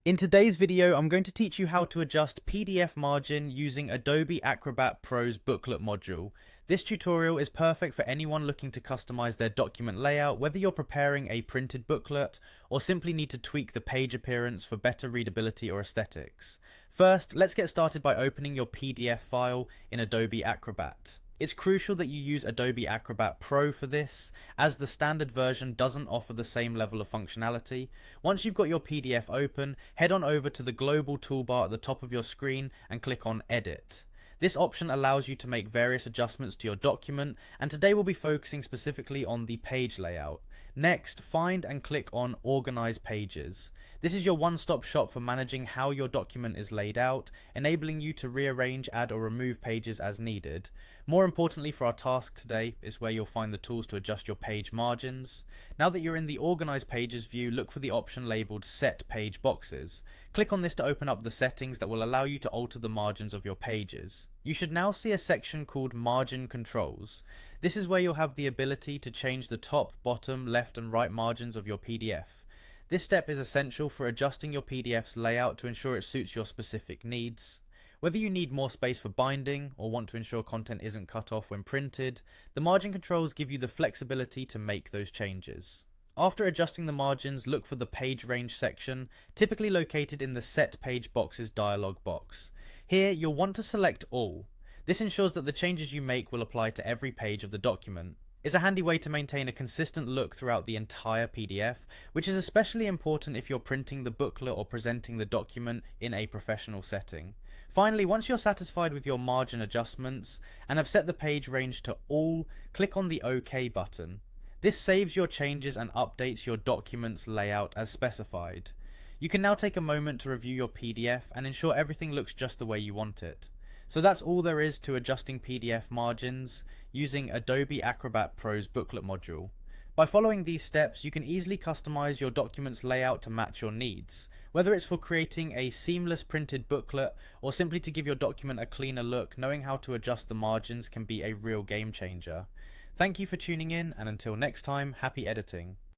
In today's video, I'm going to teach you how to adjust PDF margin using Adobe Acrobat Pro's Booklet module. This tutorial is perfect for anyone looking to customize their document layout, whether you're preparing a printed booklet or simply need to tweak the page appearance for better readability or aesthetics. First, let's get started by opening your PDF file in Adobe Acrobat. It's crucial that you use Adobe Acrobat Pro for this, as the standard version doesn't offer the same level of functionality. Once you've got your PDF open, head on over to the global toolbar at the top of your screen and click on Edit. This option allows you to make various adjustments to your document, and today we'll be focusing specifically on the page layout. Next, find and click on Organize Pages. This is your one-stop shop for managing how your document is laid out, enabling you to rearrange, add or remove pages as needed. More importantly for our task today is where you'll find the tools to adjust your page margins. Now that you're in the Organize Pages view, look for the option labeled Set Page Boxes. Click on this to open up the settings that will allow you to alter the margins of your pages. You should now see a section called Margin Controls. This is where you'll have the ability to change the top, bottom, left and right margins of your PDF. This step is essential for adjusting your PDF's layout to ensure it suits your specific needs. Whether you need more space for binding or want to ensure content isn't cut off when printed, the margin controls give you the flexibility to make those changes. After adjusting the margins, look for the Page Range section, typically located in the Set Page Boxes dialog box. Here, you'll want to select All. This ensures that the changes you make will apply to every page of the document. It's a handy way to maintain a consistent look throughout the entire PDF, which is especially important if you're printing the booklet or presenting the document in a professional setting. Finally, once you're satisfied with your margin adjustments and have set the page range to All, click on the OK button. This saves your changes and updates your document's layout as specified. You can now take a moment to review your PDF and ensure everything looks just the way you want it. So that's all there is to adjusting PDF margins using Adobe Acrobat Pro's Booklet module. By following these steps, you can easily customize your document's layout to match your needs, whether it's for creating a seamless printed booklet or simply to give your document a cleaner look. Knowing how to adjust the margins can be a real game changer. Thank you for tuning in, and until next time, happy editing.